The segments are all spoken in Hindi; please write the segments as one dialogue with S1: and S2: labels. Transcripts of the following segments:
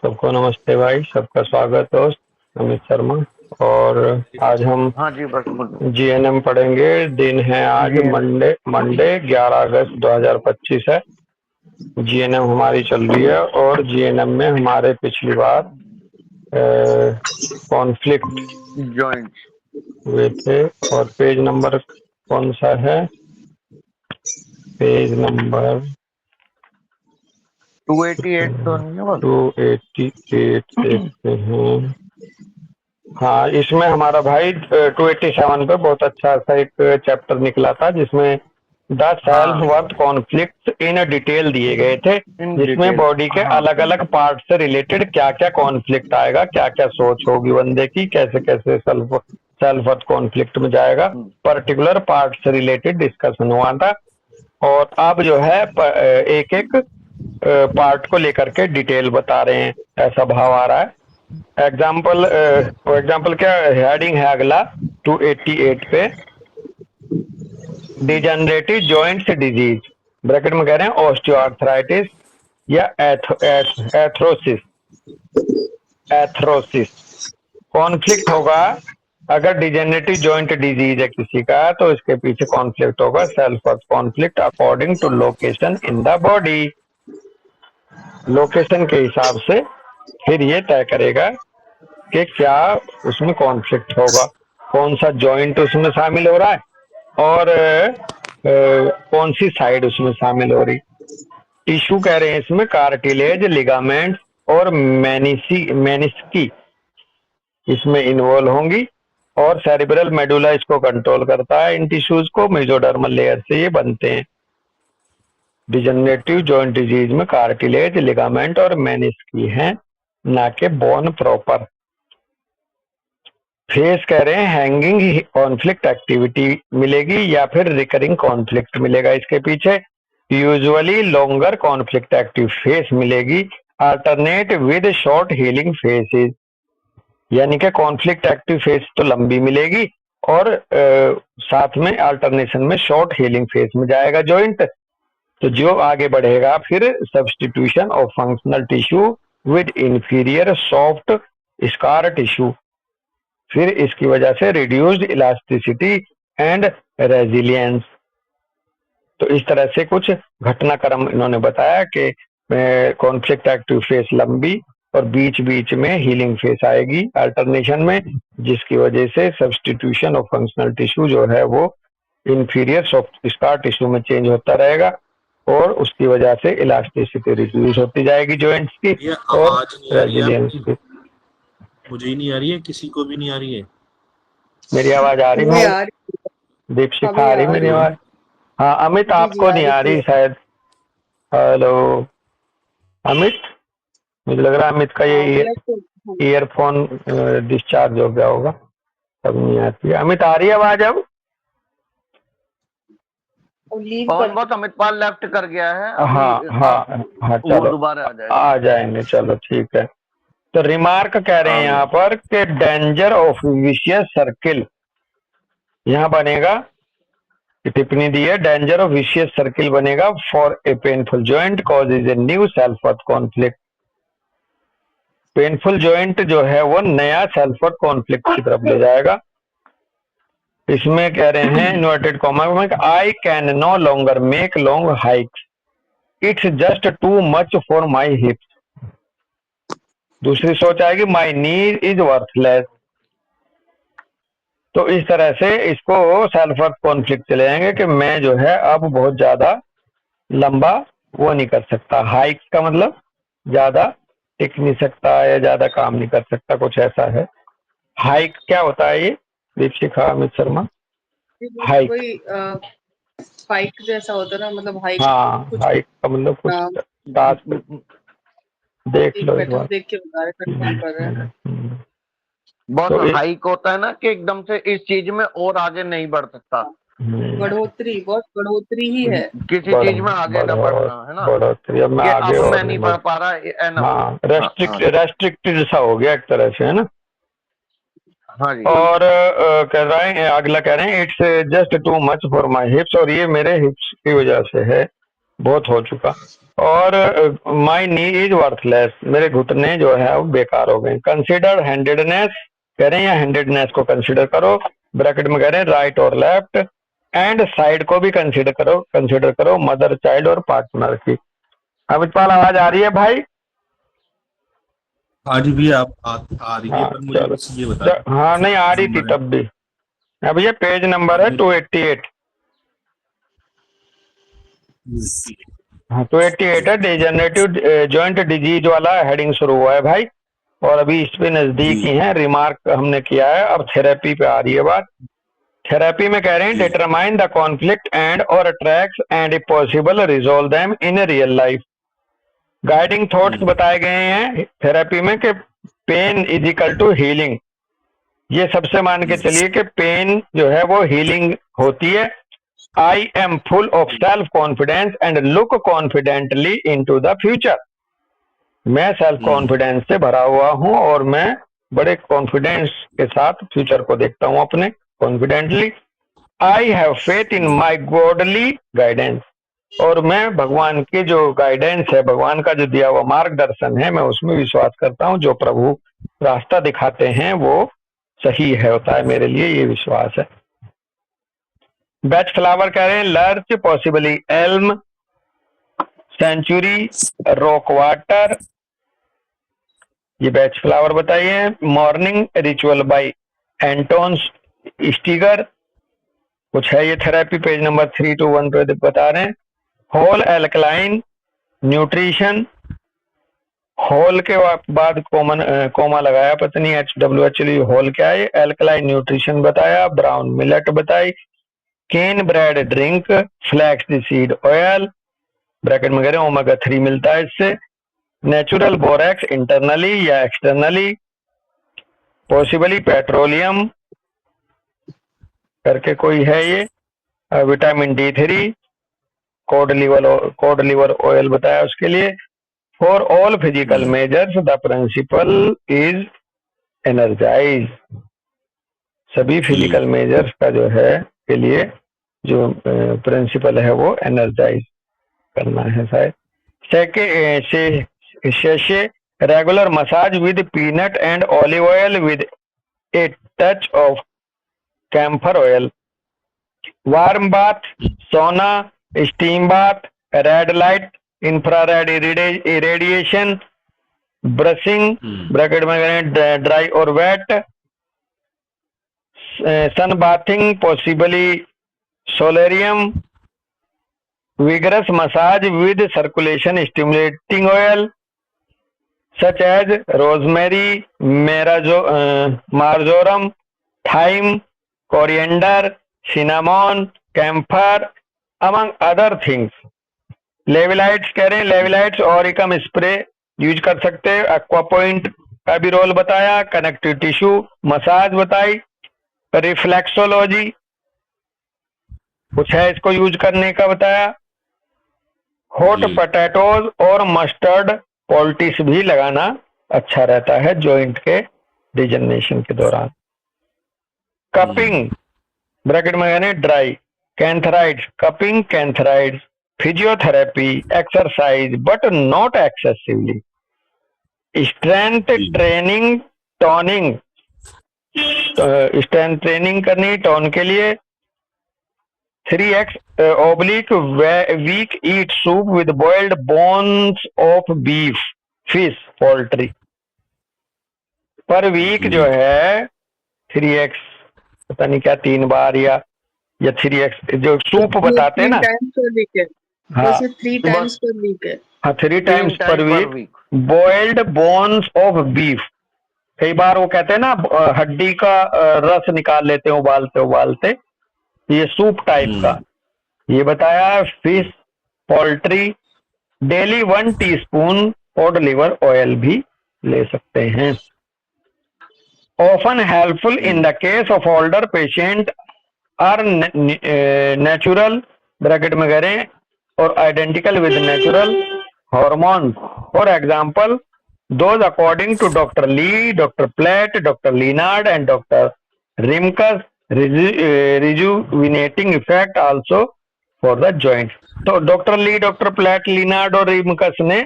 S1: सबको नमस्ते भाई, सबका स्वागत दोस्त अमित शर्मा। और आज हम
S2: हाँ जी, बस बोलो।
S1: जीएनएम पढ़ेंगे। दिन है आज
S2: जी।
S1: मंडे मंडे 11 अगस्त 2025 है। जीएनएम हमारी चल रही है और जीएनएम में हमारे पिछली बार कॉन्फ्लिक्ट
S2: जॉइंट
S1: हुए थे। और पेज नंबर कौन सा है? पेज नंबर
S2: 288 तो नहीं है बस।
S1: 288 देखते हैं। हाँ, इसमें हमारा भाई 287 पे बहुत अच्छा सा एक चैप्टर निकला था जिसमें द सेल्फ
S2: हाँ,
S1: वर्थ कॉन्फ्लिक्ट इन डिटेल दिए गए थे,
S2: इन
S1: जिसमें
S2: डिटेल।
S1: बॉडी के
S2: हाँ।
S1: अलग अलग पार्ट से रिलेटेड क्या क्या कॉन्फ्लिक्ट आएगा, क्या क्या सोच होगी बंदे की, कैसे कैसे सेल्फ सेल्फ वर्थ कॉन्फ्लिक्ट में जाएगा, पर्टिकुलर पार्ट से रिलेटेड डिस्कशन हुआ था। और अब जो है एक एक पार्ट को लेकर के डिटेल बता रहे हैं, ऐसा भाव आ रहा है। एग्जाम्पल फॉर एग्जाम्पल क्या हेडिंग है अगला 288 पे, डिजेनरेटिव जॉइंट्स डिजीज, ब्रैकेट में कह रहे हैं ऑस्टियोआर्थराइटिस या एथरोसिस। एथरोसिस कॉन्फ्लिक्ट होगा अगर डिजेनरेटिव जॉइंट डिजीज है किसी का, तो इसके पीछे कॉन्फ्लिक्ट होगा self worth conflict according to location in the body. Location के हिसाब से फिर ये तय करेगा कि क्या उसमें कॉन्फ्लिक्ट होगा, कौन सा जॉइंट उसमें शामिल हो रहा है और कौन सी साइड उसमें शामिल हो रही। टिश्यू कह रहे हैं इसमें कार्टिलेज, लिगामेंट्स और मेनिस्की इसमें इन्वॉल्व होंगी। और सेरिब्रल मेडुला इसको कंट्रोल करता है। इन टिश्यूज को मेसोडर्मल लेयर से ये बनते हैं। डिजेनरेटिव जॉइंट डिजीज में कार्टिलेज, लिगामेंट और मेनिस्की हैं, ना के बोन प्रॉपर। फेस कह रहे हैं हैंगिंग कॉन्फ्लिक्ट एक्टिविटी मिलेगी या फिर रिकरिंग कॉन्फ्लिक्ट मिलेगा इसके पीछे। Usually longer conflict active phase मिलेगी, alternate with short healing phases. यानी कि कॉन्फ्लिक्ट एक्टिव फेस तो लंबी मिलेगी और साथ में अल्टरनेशन में शॉर्ट हीलिंग फेस में जाएगा जॉइंट। तो जो आगे बढ़ेगा फिर substitution of functional tissue with inferior soft scar tissue, फिर इसकी वजह से रिड्यूस्ड इलास्टिसिटी एंड रेजिलियंस। तो इस तरह से कुछ घटनाक्रम इन्होंने बताया कि कॉन्फ्लिक्ट एक्टिव फेस लंबी और बीच बीच में हीलिंग फेस आएगी अल्टरनेशन में, जिसकी वजह से सब्सटीट्यूशन ऑफ फंक्शनल टिश्यू जो है वो इंफीरियर सॉफ्ट स्कार टिश्यू में चेंज होता रहेगा और उसकी वजह से इलास्टिसिटी रिड्यूस होती जाएगी जॉइंट्स की
S3: ये
S1: और
S3: आवाज नहीं आ रही है
S1: रेजिलियंस
S3: आपकी।
S1: की।
S3: मुझे ही नहीं आ रही है, किसी को भी नहीं आ रही है।
S1: मेरी आवाज आ रही
S4: तुम्हें
S1: भाई?
S4: आ रही
S1: दीपशिखा
S4: हमें
S1: आ रही
S4: आ
S1: मेरी
S4: रही
S1: आवाज? हाँ अमित,
S4: जी जी
S1: आपको
S4: आ
S1: नहीं
S4: रही
S1: आ
S4: थी।
S1: रही शायद। हेलो अमित, मुझे लग रहा है अमित का
S4: हाँ
S1: ये
S4: भैया तो
S1: ईयरफोन डिस्चार्ज हो गया होगा, तब नहीं आती है। अमित आ रही है आवाज अब?
S4: लीव
S2: पवन
S4: कर
S2: बहुत अमित पाल लेफ्ट कर गया है अभी।
S1: हाँ हाँ हाँ,
S2: वो
S1: चलो
S2: दोबारा आ जाएगा।
S1: आ जाएंगे, चलो ठीक है। तो रिमार्क कह रहे हैं
S2: हाँ
S1: यहाँ पर कि डेंजर ऑफ विशियस सर्किल, यहाँ बनेगा टिप्पणी दी है, डेंजर ऑफ विशियस सर्किल बनेगा for a painful joint cause is a new self worth conflict. Painful joint जो है वो नया सेल्फ वर्थ कॉन्फ्लिक्ट की तरफ ले जाएगा। इसमें कह रहे हैं इन्वर्टेड कॉमा में, I can no longer make long hikes, it's just too much for my hips. दूसरी सोच आएगी, माई नी इज वर्थलेस। तो इस तरह से इसको सेल्फ वर्थ कॉन्फ्लिक्ट चले जाएंगे कि मैं जो है अब बहुत ज्यादा लंबा वो नहीं कर सकता। हाइक का मतलब ज्यादा टिक नहीं सकता या ज्यादा काम नहीं कर सकता, कुछ ऐसा है। हाइक क्या होता है ये दीपशिखा, अमित शर्मा? हाइक,
S4: कोई स्पाइक जैसा होता है ना, मतलब हाइक
S1: हाँ
S4: कुछ
S1: हाइक का मतलब कुछ
S4: नाम।
S1: टास्क, देख
S4: एक
S1: लो एक
S4: मिनट हम
S1: बार।
S4: देख के बता रहे, कंफर्म कर रहे हैं।
S2: बहुत
S1: तो
S2: हाइक होता है ना कि एकदम से इस चीज में और आगे नहीं बढ़ सकता।
S4: बढ़ोतरी, बहुत बढ़ोतरी ही है।
S2: किसी चीज में आगे ना बढ़ना है ना,
S1: बढ़ोतरी, अब मैं
S2: कि
S1: आगे
S2: अब
S1: और
S2: मैं
S1: नहीं
S2: नहीं
S1: बढ़।
S2: बढ़ पा रहा एनफ।
S1: हाँ,
S2: हाँ
S1: रेस्ट्रिक्टेड सा हो गया एक तरह से, है ना।
S2: हाँ जी।
S1: और कह रहे हैं अगला, कह रहे हैं it's just too much for my हिप्स, और ये मेरे हिप्स की वजह से है, बहुत हो चुका। और माई नी इज वर्थलेस, मेरे घुटने जो है वो बेकार हो गए। कंसिडर हैंडेडनेस कह रहे हैं, या हैंडेडनेस को कंसिडर करो, ब्रैकेट में कह रहे हैं राइट और लेफ्ट, एंड साइड को भी कंसिडर करो मदर, चाइल्ड और पार्टनर की। अमितपाल आवाज आ रही है भाई?
S3: आज भी आप आ रही है,
S1: हाँ
S3: पर मुझे
S1: चलो,
S3: बस ये बता
S1: हाँ नहीं आ रही थी तब भी। अब ये पेज नंबर है 288। हाँ 288 है, डिजेनरेटिव जॉइंट डिजीज वाला हेडिंग शुरू हुआ है भाई, और अभी इस पे नजदीक ही है। रिमार्क हमने किया है, अब थेरेपी पे आ रही है बात। थेरेपी में कह रहे हैं डिटरमाइन द कॉन्फ्लिक्ट एंड और tracks and if possible resolve them in real life. Guiding thoughts बताए गए हैं थेरेपी में कि pain is equal to healing. ये सबसे मान के चलिए कि पेन जो है वो हीलिंग होती है। I am full of self confidence and look confidently into the future. मैं सेल्फ कॉन्फिडेंस से भरा हुआ हूं और मैं बड़े कॉन्फिडेंस के साथ फ्यूचर को देखता हूं अपने confidently. I have faith in my godly guidance, और मैं भगवान के जो गाइडेंस है, भगवान का जो दिया हुआ मार्गदर्शन है, मैं उसमें विश्वास करता हूं। जो प्रभु रास्ता दिखाते हैं वो सही है होता है, मेरे लिए ये विश्वास है। बैच फ्लावर कह रहे हैं larch, possibly elm, centaury, rock water, ये बैच फ्लावर बताइए। Morning ritual by Anton Steiger, कुछ है ये थेरेपी, पेज नंबर 321 पे बता रहे हैं। होल एल्कलाइन न्यूट्रिशन, होल के बाद कोमा लगाया, पत्नी HWH, होल क्या है? एल्कलाइन न्यूट्रिशन बताया। ब्राउन मिलेट बताई। Kanne bread drink, flax seed oil, bracket में कह रहे हैं ओमेगा 3 मिलता है इससे। नेचुरल बोरेक्स इंटरनली या एक्सटर्नली, पॉसिबली पेट्रोलियम करके कोई है ये। Vitamin D3, code liver oil बताया उसके लिए। For all physical measures the principle is energise, सभी फिजिकल मेजर्स का जो है के लिए जो प्रिंसिपल है वो एनर्जाइज करना है शायद। शेषे regular massage with peanut and olive oil with a touch of camphor oil. Warm bath, sauna, steam bath, red light, infrared irradiation, brushing bracket में करें ड्राई और wet, sun bathing possibly solarium, vigorous massage with circulation stimulating oil such as rosemary, marjoram, thyme, coriander, cinnamon, camphor, among other things. लेविलाइट्स कह रहे हैं, लेविलाइट्स ऑरिकम स्प्रे यूज कर सकते हैं। एक्वा पॉइंट का भी रोल बताया। कनेक्टिव टिश्यू मसाज बताई। रिफ्लेक्सोलॉजी कुछ है इसको यूज करने का बताया। हॉट पोटैटोज और मस्टर्ड पोल्टिस भी लगाना अच्छा रहता है जॉइंट के डिजनरेशन के दौरान। कपिंग ब्रैकेट में यानी dry, cantharides, cupping cantharides, physiotherapy, exercise but not excessively, strength training, toning, strength training करनी टोन के लिए। 3x oblique week eat soup with boiled bones of beef, fish, poultry पर वीक जो है 3x, पता नहीं क्या 3 बार या 3x जो सूप बताते हैं ना। हाँ
S4: 3 times per week है।
S1: हाँ 3 times per week boiled bones of beef। कई बार वो कहते हैं ना हड्डी का रस निकाल लेते हैं उबालते उबालते, ये सूप टाइप का ये बताया। Fish, poultry, daily 1 teaspoon cod liver oil भी ले सकते हैं। Often helpful in the case of older patient are natural bracket में करें और identical with natural hormone. For example those according to doctor Lee, doctor Platt, doctor Leonard and doctor Rimkus, rejuvenating effect also for the joint। तो doctor Lee, doctor Platt, Leonard और रिमकस ने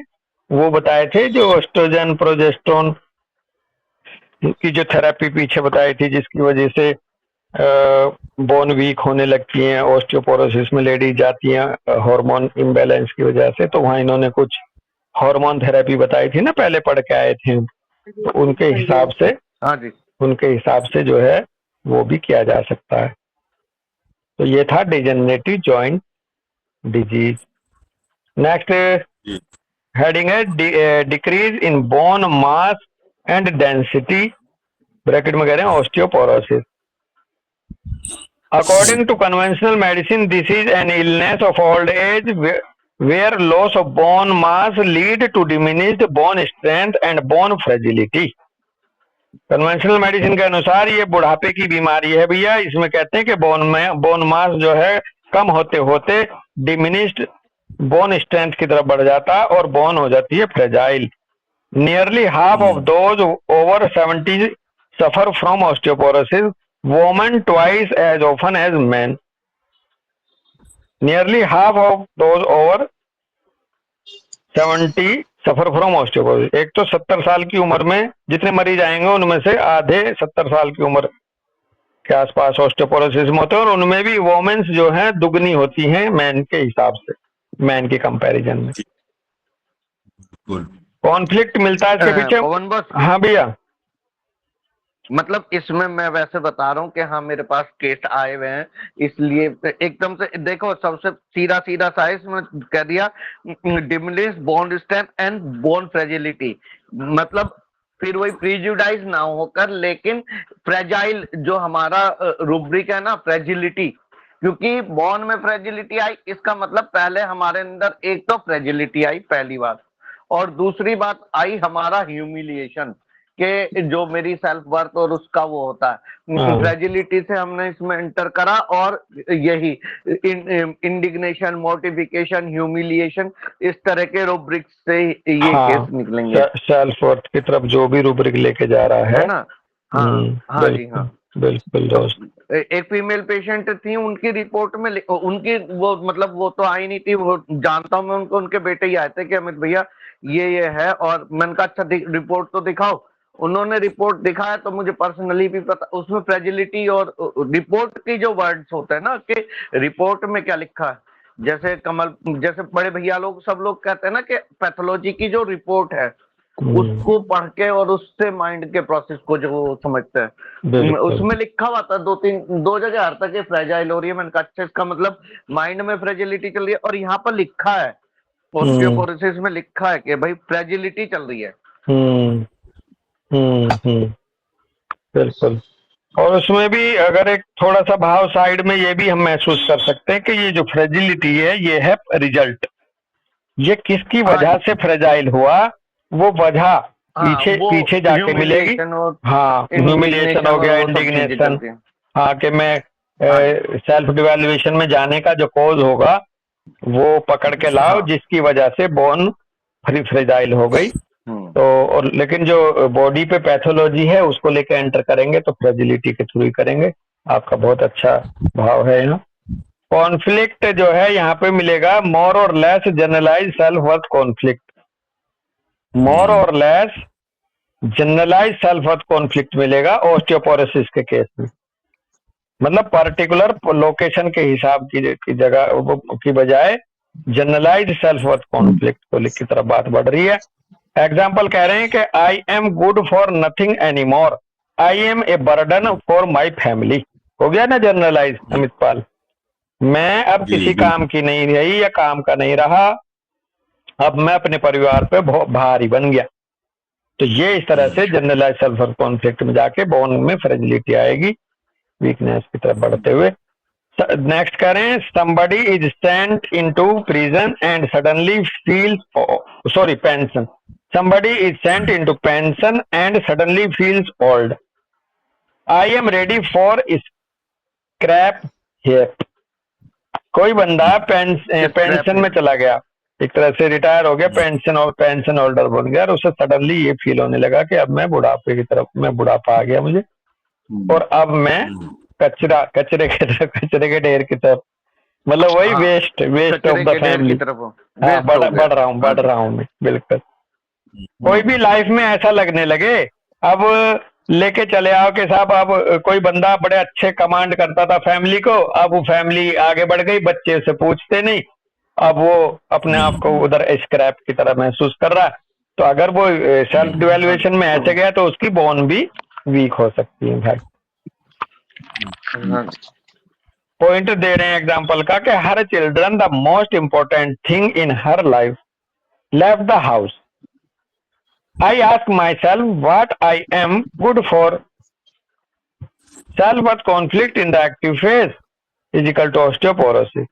S1: वो बताए थे जो एस्ट्रोजन प्रोजेस्टेरोन की जो थेरेपी पीछे बताई थी, जिसकी वजह से बोन वीक होने लगती हैं, ऑस्टियोपोरोसिस में लेडीज जाती हैं हार्मोन इम्बैलेंस की वजह से। तो वहाँ इन्होंने कुछ हार्मोन थेरेपी बताई थी ना, पहले पढ़ के आए थे। तो उनके हिसाब से
S2: हाँ जी।
S1: जो है वो भी किया जा सकता है। तो ये था डिजेनरेटिव जॉइंट डिजीज। नेक्स्ट
S3: जी।
S1: हेडिंग है decrease in bone mass and density, bracket में कह रहे हैं osteoporosis. According to conventional medicine, this is an illness of old age where loss of bone mass lead to diminished bone strength and bone fragility. Conventional medicine के अनुसार ये बुढ़ापे की बीमारी है भैया। इसमें कहते हैं कि बोन मास जो है कम होते होते डिमिनिश्ड बोन स्ट्रेंथ की तरफ बढ़ जाता है और बोन हो जाती है fragile. Nearly half of those over 70 suffer from osteoporosis, women twice as often as men. Nearly half of those over 70 suffer from osteoporosis. एक तो 70 साल की उम्र में जितने मरीज आएंगे उनमें से आधे 70 साल की उम्र के आसपास ऑस्टियोपोरोसिस में होते हैं, और उनमें भी वोमेन्स जो हैं दुगनी होती हैं मैन के हिसाब से, मैन के कंपैरिजन में। कॉन्फ्लिक्ट मिलता है इसके पीछे।
S2: पवन बस,
S1: हाँ भैया,
S2: मतलब इसमें मैं वैसे बता रहा हूँ कि हाँ मेरे पास केस आए हुए हैं, इसलिए एकदम से देखो सबसे सीधा सीधा सा इसमें कह दिया diminish bone strength and bone fragility, मतलब फिर वही प्रीजुडाइज ना होकर, लेकिन फ्रेजाइल जो हमारा रूब्रिक है ना, फ्रेजिलिटी, क्योंकि बोन में फ्रेजिलिटी आई इसका मतलब पहले हमारे अंदर एक तो फ्रेजिलिटी आई पहली बात, और दूसरी बात आई हमारा ह्यूमिलिएशन के जो मेरी सेल्फ वर्थ और उसका वो होता है फ्रेजिलिटी से हमने इसमें एंटर करा, और यही इंडिग्नेशन, मोर्टिफिकेशन, ह्यूमिलिएशन, इस तरह के रूब्रिक्स से ये केस निकलेंगे।
S1: सेल्फ वर्थ की तरफ जो भी रूब्रिक लेके जा रहा है
S2: ना। हाँ जी हाँ
S1: बिल्कुल दोस्त।
S2: तो एक फीमेल पेशेंट थी, उनकी रिपोर्ट में उनकी वो मतलब वो तो आई नहीं थी, वो जानता हूँ मैं उनको, उनके बेटे ही आए थे कि अमित भैया ये है, और मैंने कहा अच्छा रिपोर्ट तो दिखाओ। उन्होंने रिपोर्ट दिखाया तो मुझे पर्सनली भी पता उसमें फ्रेजिलिटी और रिपोर्ट की जो वर्ड्स होते हैं ना कि रिपोर्ट में क्या लिखा है, जैसे कमल जैसे बड़े भैया लोग सब लोग कहते हैं ना कि पैथोलॉजी की जो रिपोर्ट है उसको पढ़ के और उससे माइंड के प्रोसेस को जो समझते हैं, उसमें लिखा हुआ था दो जगह हर तक फ्रेजाइल हो रही है। मैंने कहा अच्छा इसका मतलब माइंड में फ्रेजिलिटी चल रही है, और यहाँ पर लिखा है ऑस्टियोपोरोसिस में लिखा है कि भाई फ्रेजिलिटी चल रही है।
S1: बिल्कुल। और उसमें भी अगर एक थोड़ा सा भाव साइड में ये भी हम महसूस कर सकते हैं कि ये जो फ्रेजिलिटी है ये है रिजल्ट, ये किसकी वजह से फ्रेजाइल हुआ वो वजह पीछे जाके मिलेगी। हाँ, ह्यूमिलिएशन हो गया, इंडिग्नेशन, हाँ कि मैं सेल्फ डिवेल्युएशन में जाने का जो कॉज होगा वो पकड़ के लाओ जिसकी वजह से बोन फ्रेजाइल हो गई। तो और लेकिन जो बॉडी पे पैथोलॉजी है उसको लेके एंटर करेंगे तो फ्रेजिलिटी के थ्रू ही करेंगे। आपका बहुत अच्छा भाव है यहाँ। कॉन्फ्लिक्ट जो है यहाँ पे मिलेगा more or less generalise self worth conflict, more or less generalise self worth conflict मिलेगा ऑस्टियोपोरोसिस के केस में। मतलब पर्टिकुलर लोकेशन के हिसाब की जगह की बजाय जनरलाइज सेल्फ वर्थ कॉन्फ्लिक्ट को की तरफ बात बढ़ रही है। एग्जाम्पल कह रहे हैं कि I am good for nothing any more, I am a burden for my family. हो गया ना जनरलाइज अमित पाल, मैं अब किसी काम की नहीं रही या काम का नहीं रहा, अब मैं अपने परिवार पे भारी बन गया। तो ये इस तरह से जनरलाइज सेल्फ वर्थ कॉन्फ्लिक्ट में जाके बोन में फ्रेजिलिटी आएगी, वीकनेस की तरफ बढ़ते हुए। नेक्स्ट करें, somebody is sent into prison and suddenly feels pension. Somebody is sent into pension and suddenly feels old. I am ready for scrap here. कोई बंदा पेंशन में चला गया, एक तरह से रिटायर हो गया, पेंशन होल्डर बन गया, और उसे सडनली ये फील होने लगा कि अब मैं बुढ़ापे की तरफ, मैं बुढ़ापा आ गया मुझे, और अब मैं कचरे के ढेर की तरफ मतलब वही
S2: हाँ,
S1: वेस्ट वेस्ट ऑफ
S2: कचरे
S1: द
S2: के ढेर की
S1: फैमिली।
S2: तरफ
S1: हाँ,
S2: वेस्ट हो गया।
S1: बढ़
S2: हाँ जी।
S1: रहा हूँ मैं, बिल्कुल। कोई भी लाइफ में ऐसा लगने लगे, अब लेके चले आओ कि साहब अब कोई बंदा बड़े अच्छे कमांड करता था फैमिली को, अब वो फैमिली आगे बढ़ गई, बच्चे उसे पूछते नहीं, अब वो अपने आप को उधर स्क्रैप की तरह महसूस कर रहा है। तो अगर वो सेल्फ डिवेल्युएशन में ऐसे गया तो उसकी बोन भी वीक हो सकती है भाई।
S2: हाँ जी।
S1: पॉइंट दे रहे हैं एग्जांपल का कि her children the most important thing in her life left the house. I ask myself what I am good for. Self worth conflict in the active phase is equal to osteoporosis.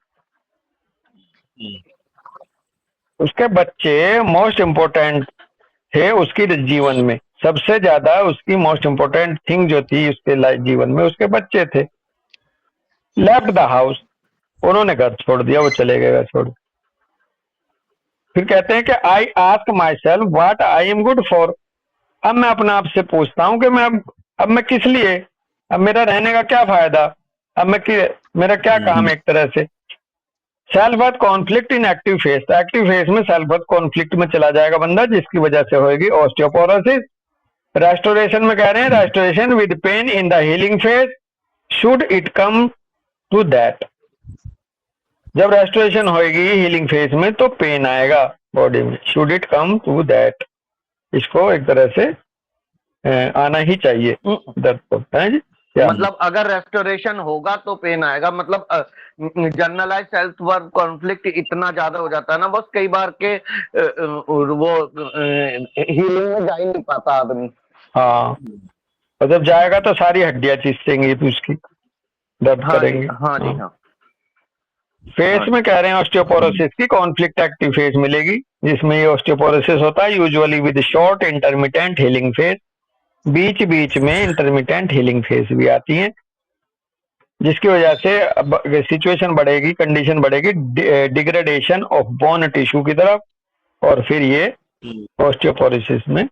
S1: उसके बच्चे मोस्ट इम्पोर्टेंट थे उसकी जीवन में, सबसे ज्यादा उसकी मोस्ट इम्पोर्टेंट थिंग जो थी उसके जीवन में उसके बच्चे थे। लेफ्ट द हाउस, उन्होंने घर छोड़ दिया, वो चले गए घर छोड़। फिर कहते हैं कि आई ask myself what I am good for. अब मैं अपने आप से पूछता हूँ कि अब मैं किस लिए, अब मेरा रहने का क्या फायदा, अब मेरा क्या काम है एक तरह से। सेल्फ वर्थ कॉन्फ्लिक्ट इन एक्टिव फेज, तो एक्टिव फेज में सेल्फ वर्थ कॉन्फ्लिक्ट में चला जाएगा बंदा, जिसकी वजह से होगी ऑस्टियोपोरोसिस। रेस्टोरेशन में कह रहे हैं restoration with pain in the healing phase should it come to that. जब रेस्टोरेशन होगी हीलिंग फेज में तो पेन आएगा बॉडी में, should it come to that, इसको एक तरह से आना ही चाहिए दर्द को, है जी क्या?
S2: मतलब अगर रेस्टोरेशन होगा तो पेन आएगा, मतलब जनरलाइज सेल्फ वर्थ कॉन्फ्लिक्ट इतना ज्यादा हो जाता है ना, बस कई बार के वो हीलिंग में जा ही नहीं पाता आदमी।
S1: हाँ, और जब जाएगा तो सारी हड्डियां चीसेंगी तो उसकी दर्द
S2: हाँ जी,
S1: करेंगे।
S2: हाँ जी, हाँ।
S1: फेस में कह रहे हैं ऑस्टियोपोरोसिस की कॉन्फ्लिक्ट एक्टिव फेज मिलेगी, जिसमें ये ऑस्टियोपोरोसिस होता है usually with short intermittent healing phase. बीच बीच में इंटरमिटेंट हीलिंग फेज भी आती है, जिसकी वजह से सिचुएशन बढ़ेगी, कंडीशन बढ़ेगी डिग्रेडेशन ऑफ बोन टिश्यू की तरफ, और फिर ये ऑस्टियोपोरोसिस में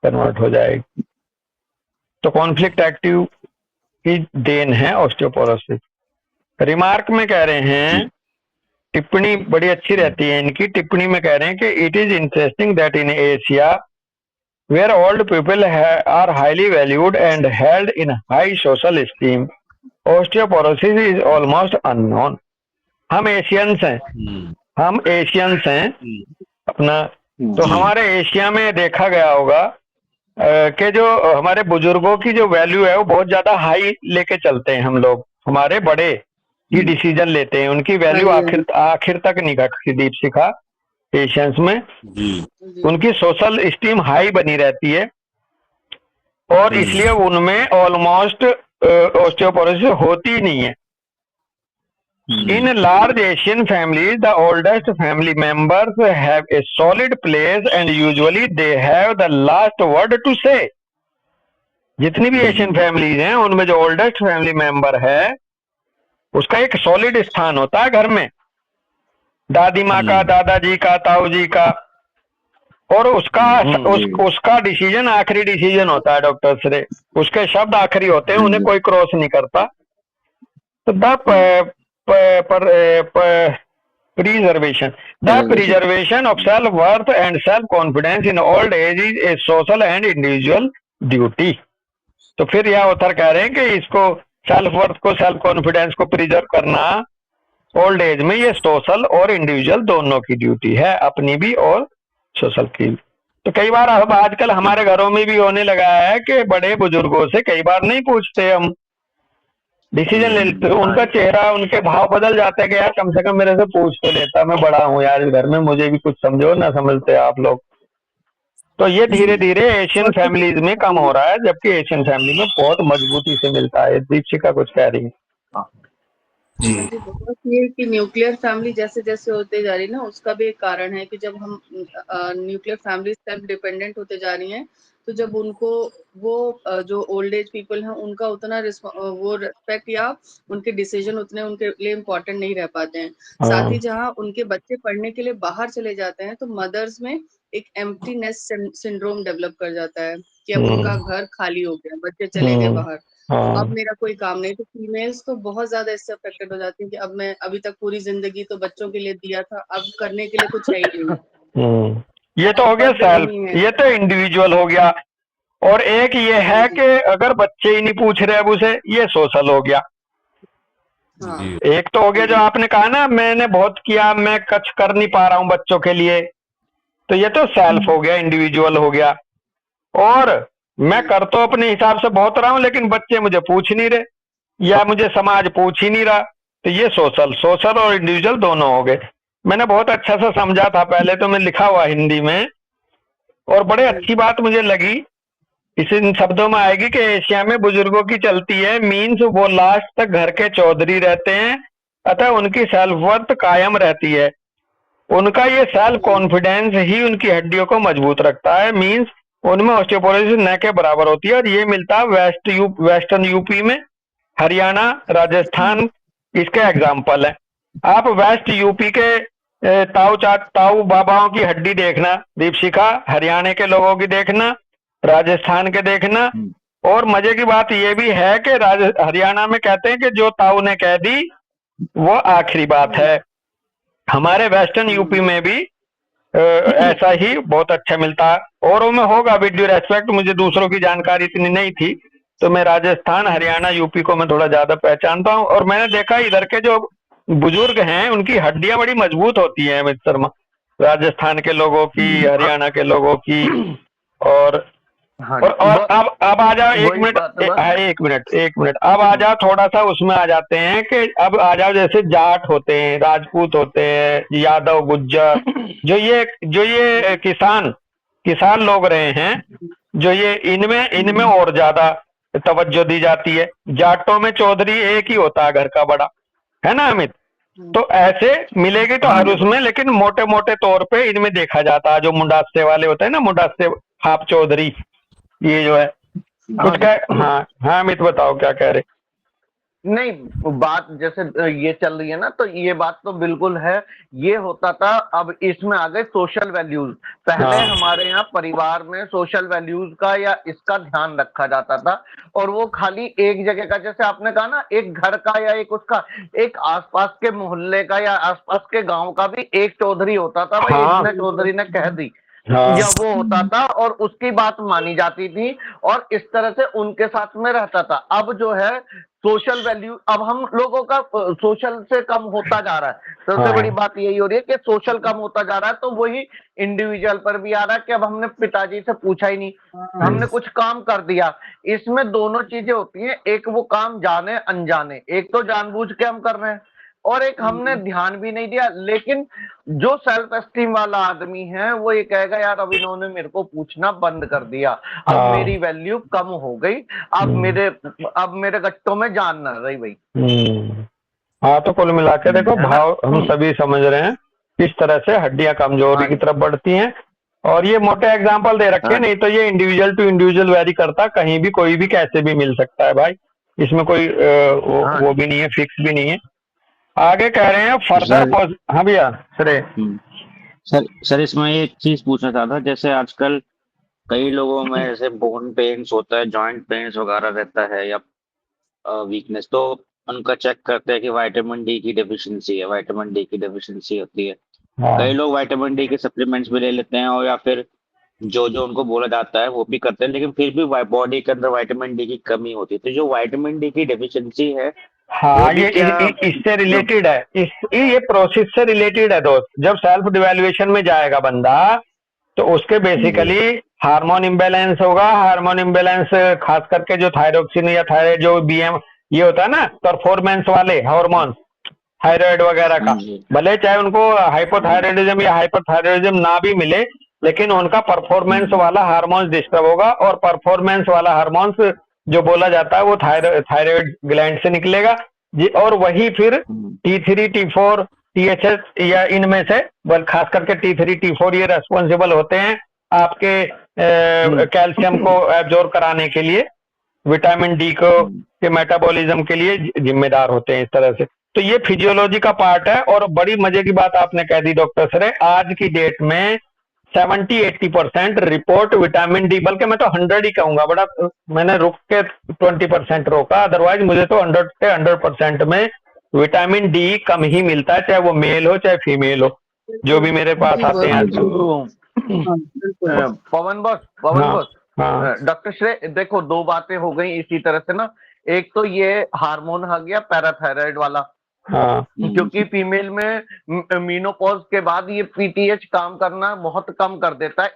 S1: कन्वर्ट हो जाएगी। तो कॉन्फ्लिक्ट एक्टिव की देन है ऑस्टियोपोरोसिस। रिमार्क में कह रहे हैं, टिप्पणी बड़ी अच्छी रहती है इनकी, टिप्पणी में कह रहे हैं कि it is interesting that in Asia where old people are highly valued and held in high social esteem osteoporosis is almost unknown. हम एशियंस हैं, हम एशियंस हैं अपना, तो हमारे एशिया में देखा गया होगा कि जो हमारे बुजुर्गों की जो वैल्यू है वो बहुत ज्यादा हाई लेके चलते हैं हम लोग, हमारे बड़े ही डिसीजन लेते हैं, उनकी वैल्यू
S4: हाँ जी,
S1: आखिर तक नहीं घटती। दीपशिखा एशियंस में
S4: जी।
S1: उनकी सोशल स्टीम हाई बनी रहती है, और इसलिए उनमें ऑलमोस्ट ऑस्टियोपोरोसिस होती ही नहीं है। In large Asian families, the oldest family members have a solid place and usually they have the last word to say. जितनी भी एशियन फैमिलीज हैं उनमें जो ओल्डेस्ट फैमिली मेंबर है उसका एक सॉलिड स्थान होता है घर में, दादी माँ का, दादाजी का, ताऊ जी का, और उसका डिसीजन आखिरी डिसीजन होता है डॉक्टर से, उसके शब्द आखिरी होते हैं, उन्हें कोई क्रॉस नहीं करता। तो preservation of self worth and self confidence in old age is a social and individual duty। तो फिर यह ऑथर कह रहे हैं कि इसको सेल्फ वर्थ को, सेल्फ कॉन्फिडेंस को प्रिजर्व करना ओल्ड एज में ये सोशल और इंडिविजुअल दोनों की ड्यूटी है, अपनी भी और सोशल की भी। तो कई बार अब आजकल हमारे घरों में भी होने लगा है कि बड़े बुजुर्गों से कई बार नहीं पूछते हम, डिसीजन ले लेते, उनका चेहरा, उनके भाव बदल जाते हैं कि यार कम से कम मेरे से पूछ तो लेता, मैं बड़ा हूँ यार इस घर में, मुझे भी कुछ समझो ना, समझते आप लोग। तो ये धीरे धीरे एशियन फैमिलीज में कम हो रहा है, जबकि एशियन फैमिली में बहुत मजबूती से मिलता है। दीपशिखा कुछ कह रही है।
S4: हाँ जी, बहुत ये कि न्यूक्लियर फैमिली जैसे जैसे होते जा रही है ना, उसका भी एक कारण है कि जब हम न्यूक्लियर फैमिली सेल्फ डिपेंडेंट होते जा रही हैं, तो जब उनको वो जो ओल्ड एज पीपल हैं उनका उतना वो रिस्पेक्ट या उनके डिसीजन उतने उनके लिए इम्पोर्टेंट नहीं रह पाते हैं। साथ ही जहाँ उनके बच्चे पढ़ने के लिए बाहर चले जाते हैं तो मदर्स में एक एम्प्टीनेस सिंड्रोम डेवलप कर जाता है कि अब उनका घर खाली हो गया, बच्चे चले गए बाहर,
S1: हाँ
S4: अब मेरा कोई काम नहीं। तो फीमेल्स तो बहुत ज्यादा इससे अफेक्टेड हो जाती है कि अब मैं अभी तक पूरी जिंदगी तो बच्चों के लिए दिया था, अब करने के लिए कुछ है ही नहीं,
S1: ये तो
S4: अब
S1: हो गया
S4: बस
S1: सेल्फ,
S4: नहीं है।
S1: ये तो इंडिविजुअल हो गया। और एक ये
S4: हाँ
S1: है
S4: जी।
S1: कि अगर बच्चे ही नहीं पूछ रहे अब उसे, ये सोशल हो गया।
S4: हाँ
S3: जी
S1: एक तो हो गया जो आपने कहा ना, मैंने बहुत किया, मैं कुछ कर नहीं पा रहा हूं बच्चों के लिए, तो ये तो सेल्फ हो गया, इंडिविजुअल हो गया। और मैं कर तो अपने हिसाब से बहुत रहा हूं, लेकिन बच्चे मुझे पूछ नहीं रहे, या मुझे समाज पूछ ही नहीं रहा, तो ये सोशल, सोशल और इंडिविजुअल दोनों हो गए। मैंने बहुत अच्छा सा समझा था पहले, तो मैं लिखा हुआ हिंदी में, और बड़े अच्छी बात मुझे लगी। इस इन शब्दों में आएगी कि एशिया में बुजुर्गों की चलती है, मीन्स वो लास्ट तक घर के चौधरी रहते हैं, अतः उनकी सेल्फ वर्थ कायम रहती है। उनका ये सेल्फ कॉन्फिडेंस ही उनकी हड्डियों को मजबूत रखता है, मीन्स उनमें ऑस्टियोपोरोसिस न के बराबर होती है। और ये मिलता है वेस्टर्न यूपी में, हरियाणा, राजस्थान इसके एग्जाम्पल है। आप वेस्ट यूपी के ताऊ बाबाओं की हड्डी देखना दीपशिखा, हरियाणा के लोगों की देखना, राजस्थान के देखना। और मजे की बात यह भी है कि हरियाणा में कहते हैं कि जो ताऊ ने कह दी वो आखिरी बात है। हमारे वेस्टर्न यूपी में भी ऐसा ही बहुत अच्छा मिलता है। और में होगा विद ड्यू रेस्पेक्ट, मुझे दूसरों की जानकारी इतनी नहीं थी, तो मैं राजस्थान, हरियाणा, यूपी को मैं थोड़ा ज्यादा पहचानता हूँ। और मैंने देखा इधर के जो बुजुर्ग हैं उनकी हड्डियां बड़ी मजबूत होती हैं अमित शर्मा, राजस्थान के लोगों की, हरियाणा के लोगों की। और
S2: हाँ
S1: और अब आ जाओ, एक
S2: वही
S1: मिनट,
S2: बात है बस।
S1: एक मिनट, अब आ जाओ थोड़ा सा उसमें आ जाते हैं कि अब आ जाओ, जैसे जाट होते हैं, राजपूत होते हैं, यादव, गुज्जर, जो ये किसान लोग रहे हैं, जो ये इनमें इनमें और ज्यादा तवज्जो दी जाती है। जाटों में चौधरी एक ही होता है घर का बड़ा, है ना अमित? तो ऐसे मिलेगी तो
S2: हाँ
S1: हर
S2: जी
S1: उसमें, लेकिन मोटे मोटे तौर पे इनमें देखा जाता है, जो मुंडासे वाले होते हैं ना, मुंडासे हाफ चौधरी, ये जो है
S2: हाँ
S1: कुछ
S2: जी।
S1: कह, हाँ हाँ अमित बताओ क्या कह रहे।
S2: नहीं, बात जैसे ये चल रही है ना, तो ये बात तो बिल्कुल है। ये होता था, अब इसमें आ गए सोशल वैल्यूज। पहले
S1: हाँ
S2: हमारे यहाँ परिवार में सोशल वैल्यूज का या इसका ध्यान रखा जाता था, और वो खाली एक जगह का, जैसे आपने कहा ना, एक घर का या एक उसका, एक आसपास के मोहल्ले का या आसपास के गांव का भी एक चौधरी होता था, भाई
S1: हाँ
S2: इतने चौधरी ने कह दी, या
S1: हाँ
S2: वो होता था और उसकी बात मानी जाती थी, और इस तरह से उनके साथ में रहता था। अब जो है सोशल वैल्यू, अब हम लोगों का सोशल से कम होता जा रहा है। सबसे बड़ी
S1: हाँ
S2: बात यही हो रही है कि सोशल कम होता जा रहा है, तो वही इंडिविजुअल पर भी आ रहा है कि अब हमने पिताजी से पूछा ही नहीं, हमने कुछ काम कर दिया। इसमें दोनों चीजें होती हैं, एक वो काम जाने अनजाने, एक तो जानबूझ के हम कर रहे हैं, और एक हमने ध्यान भी नहीं दिया। लेकिन जो सेल्फ एस्टीम वाला आदमी है वो ये कहेगा, यार अब इन्होंने मेरे को पूछना बंद कर दिया, अब
S1: हाँ
S2: मेरी वैल्यू कम हो गई, अब मेरे गट्टों में जान न रही भाई।
S1: हम्म। हाँ तो कुल मिला के देखो,
S2: है ना?
S1: भाव हम सभी समझ रहे हैं किस तरह से हड्डियां कमजोरी
S2: हाँ
S1: की तरफ बढ़ती हैं। और ये मोटे एग्जाम्पल दे रखे हैं,
S2: हाँ
S1: नहीं तो ये इंडिविजुअल टू इंडिविजुअल वेरी करता, कहीं भी कोई भी कैसे भी मिल सकता है भाई, इसमें कोई
S2: हाँ
S1: वो भी नहीं है, फिक्स भी नहीं है। आगे कह रहे हैं फर्दर।
S5: सर।
S1: हाँ भैया श्रेय।
S5: हम्म, सर इसमें एक चीज पूछना चाहता था, जैसे आजकल कई लोगों में जैसे बोन पेन्स होता है, जॉइंट पेन्स वगैरह रहता है, या वीकनेस, तो उनका चेक करते हैं कि विटामिन डी की डेफिशिएंसी है, विटामिन डी की डेफिशिएंसी होती है। कई
S1: हाँ
S5: लोग विटामिन डी के सप्लीमेंट्स भी ले लेते हैं, और या फिर जो जो उनको बोला जाता है वो भी करते हैं, लेकिन फिर भी बॉडी के अंदर विटामिन डी की कमी होती है। तो जो विटामिन डी की डेफिशिएंसी है वो
S1: हाँ,
S5: भी क्या
S1: इससे रिलेटेड है, ये प्रोसेस से रिलेटेड है दोस्त। जब सेल्फ डिवेल्युएशन में जाएगा बंदा, तो उसके
S5: जी।
S1: बेसिकली हार्मोन इम्बेलेंस होगा। हार्मोन इम्बेलेंस खास करके जो थायरोक्सिन या थायराइड, जो बीएम ये होता है ना, परफॉर्मेंस वाले हार्मोन, थायराइड वगैरह
S5: हाँ
S1: का,
S5: जी।
S1: भले चाहे उनको हाइपोथायराइडिज्म या हाइपरथायराइडिज्म ना भी मिले, लेकिन उनका परफॉर्मेंस
S5: हम्म,
S1: वाला हार्मोन्स डिस्टर्ब होगा। और परफॉर्मेंस वाला हार्मोन्स जो बोला जाता है वो थायराइड ग्लैंड से निकलेगा जी। और वही फिर
S5: हम्म,
S1: T3 T4 THS या इनमें से, खास करके T3 T4 ये रेस्पॉन्सिबल होते हैं आपके कैल्शियम को एब्जॉर्ब कराने के लिए, विटामिन डी को
S5: हम्म,
S1: के मेटाबॉलिज्म के लिए जिम्मेदार होते हैं इस तरह से। तो ये फिजियोलॉजी का पार्ट है। और बड़ी मजे की बात आपने कह दी डॉक्टर सर, आज की डेट में 70-80% रिपोर्ट विटामिन डी, बल्कि मैं तो 100 ही कहूंगा, बड़ा मैंने रुक के 20% रोका, अदरवाइज मुझे तो 100 से 100% में विटामिन डी कम ही मिलता है, चाहे वो मेल हो चाहे फीमेल हो, जो भी मेरे पास
S4: जी,
S1: आते हैं।
S4: हाँ, बिल्कुल।
S2: पवन
S1: हाँ,
S2: बॉस,
S1: हाँ,
S2: डॉक्टर श्रेय, देखो दो बातें हो गई इसी तरह से ना। एक तो ये हार्मोन आ गया पैराथायराइड वाला,
S1: हाँ,
S2: क्योंकि फीमेल में मीनोपॉज के बाद ये पीटीएच काम करना बहुत कम कर देता है,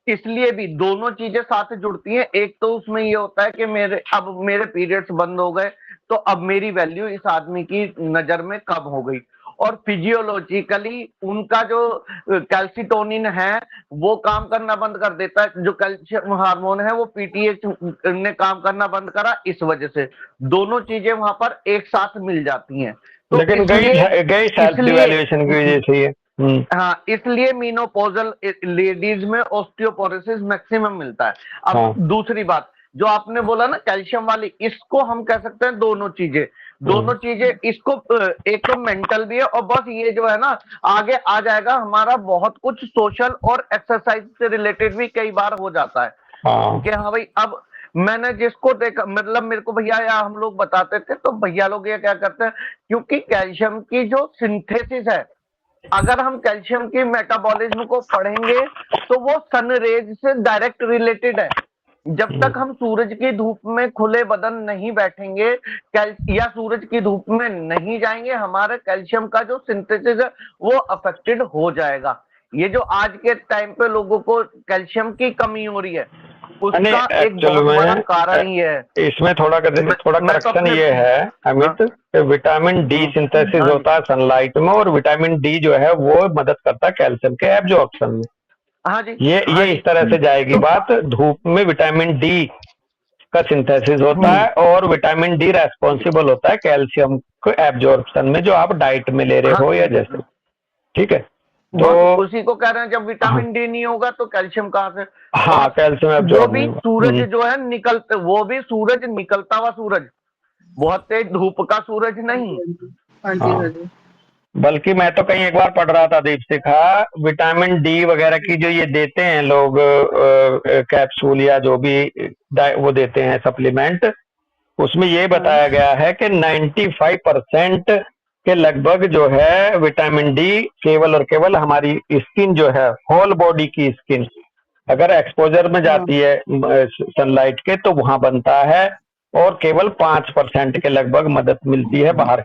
S2: इसलिए भी दोनों चीजें साथ जुड़ती हैं। एक तो उसमें ये होता है कि मेरे पीरियड्स बंद हो गए, तो अब मेरी वैल्यू इस आदमी की नजर में कम हो गई, और फिजियोलॉजिकली उनका जो कैल्सिटोनिन है वो काम करना बंद कर देता है, जो कैल्शियम हार्मोन है वो पीटीएच ने काम करना बंद करा, इस वजह से दोनों चीजें वहां पर एक साथ मिल जाती हैं। तो
S1: लेकिन गई सेल्फ
S2: इसलिए
S1: डिवेल्यूएशन की वजह से ये।
S2: हाँ, इसलिए मीनोपॉजल लेडीज में ऑस्टियोपोरोसिस मैक्सिमम मिलता है। अब
S1: हाँ,
S2: दूसरी बात जो आपने बोला ना कैल्शियम वाली, इसको हम कह सकते हैं दोनों चीजें इसको एक तो मेंटल भी है, और बस ये जो है ना आगे आ जाएगा हमारा बहुत कुछ सोशल और एक्सरसाइज से रिलेटेड भी कई बार हो जाता है
S1: हाँ,
S2: कि हाँ भाई, अब मैंने जिसको देखा, मतलब मेरे को भैया या हम लोग बताते थे, तो भैया लोग ये क्या करते हैं, क्योंकि कैल्शियम की जो सिंथेसिस है, अगर हम कैल्शियम की मेटाबॉलिज्म को पढ़ेंगे तो वो सन रेज से डायरेक्ट रिलेटेड है। जब तक हम सूरज की धूप में खुले बदन नहीं बैठेंगे या सूरज की धूप में नहीं जाएंगे, हमारे कैल्शियम का जो सिंथेसिस है वो अफेक्टेड हो जाएगा। ये जो आज के टाइम पे लोगों को कैल्शियम की कमी हो रही है, उसका एक
S1: एक्चुअल
S2: बहुत बड़ा
S1: में
S2: कारण ही है।
S1: इसमें थोड़ा
S2: मैं तो
S1: करेक्शन
S2: अपने
S1: ये है अमित,
S2: हाँ,
S1: कि विटामिन डी सिंथेसिस
S2: हाँ जी,
S1: होता है सनलाइट में, और विटामिन डी जो है वो मदद करता है कैल्शियम के एब्जॉर्प्शन में।
S2: हाँ जी,
S1: ये
S2: हाँ
S1: इस
S2: जी,
S1: तरह से जाएगी
S2: तो
S1: बात। धूप में विटामिन डी का सिंथेसिस होता है, और विटामिन डी रेस्पॉन्सिबल होता है कैल्शियम को एब्जॉर्प्शन में, जो आप डाइट में ले रहे
S2: हाँ,
S1: हो या जैसे। ठीक है, तो
S2: बस उसी को कह रहे हैं, जब
S1: हाँ,
S2: विटामिन डी नहीं होगा तो कैल्शियम कहाँ से।
S1: हाँ,
S2: और
S1: कैल्शियम
S2: वो
S1: एब्जॉर्ब
S2: भी
S1: नहीं होगा।
S2: सूरज जो है वो भी सूरज निकलता हुआ सूरज, बहुत तेज धूप का सूरज
S4: हाँ जी,
S2: नहीं।
S4: हाँ जी, हाँ जी,
S1: हाँ,
S4: हाँ जी।
S1: बल्कि मैं तो कहीं एक बार पढ़ रहा था दीपशिखा, विटामिन डी वगैरह की जो ये देते हैं लोग कैप्सूल या जो भी वो देते हैं सप्लीमेंट, उसमें ये
S4: हाँ,
S1: बताया गया है कि 95% के लगभग जो है विटामिन डी केवल और केवल हमारी स्किन जो है, होल बॉडी की स्किन अगर एक्सपोजर में
S4: हाँ,
S1: जाती है सनलाइट के, तो वहां बनता है, और केवल 5% के लगभग मदद मिलती है बाहर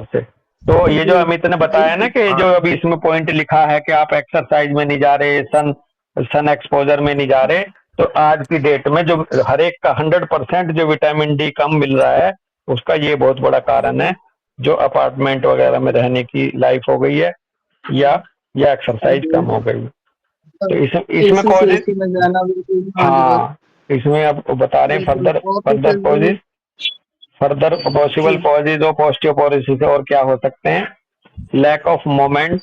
S1: से। तो ये जो
S4: जी,
S1: अमित ने बताया ना कि
S2: हाँ,
S1: जो अभी इसमें पॉइंट लिखा है कि आप एक्सरसाइज में नहीं जा रहे, सन एक्सपोजर में नहीं जा रहे, तो आज की डेट में जो हर एक का 100% जो विटामिन डी कम मिल रहा है, उसका ये बहुत बड़ा कारण है, जो अपार्टमेंट वगैरह में रहने की लाइफ हो गई है, या
S4: हाँ
S1: एक्सरसाइज
S4: जी।
S1: कम हो गई। तो इसमें
S4: एसी से
S1: कॉजेज,
S4: एसी में जाना बिल्कुल, हाँ जी, बस
S1: हाँ, इसमें आप बता रहे हैं
S4: बिल्कुल
S1: फर्दर
S4: ऑफिस में।
S1: कॉजेज, फर्दर पॉसिबल
S4: जी,
S1: कॉजेज ऑफ ऑस्टियोपोरोसिस और क्या हो सकते हैं। Lack of moment,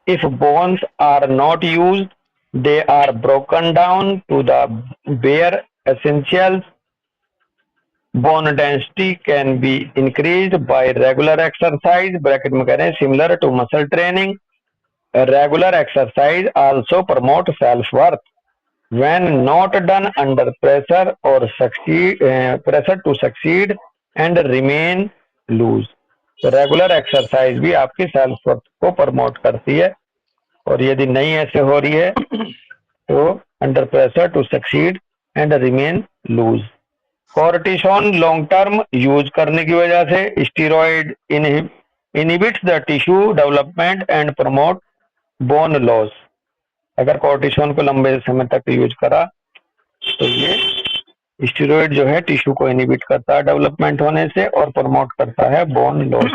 S1: if bones are not used they are broken down to the bare essentials. Bone density can be increase by regular exercise, bracket में कह रहे हैं similar to muscle training. Regular exercise also promote self worth when not done under pressure to succeed and remain loose। तो रेगुलर एक्सरसाइज भी आपकी सेल्फ वर्थ को प्रमोट करती है, और यदि नहीं ऐसे हो रही है तो under pressure to succeed and remain loose. Cortisone long term use करने की वजह से steroid inhibits the tissue development and promote bone loss. अगर कॉर्टिसोन को लंबे समय तक यूज करा तो ये स्टेरॉइड जो है टिश्यू को इनहिबिट करता है डेवलपमेंट होने से, और प्रमोट करता है बोन लॉस।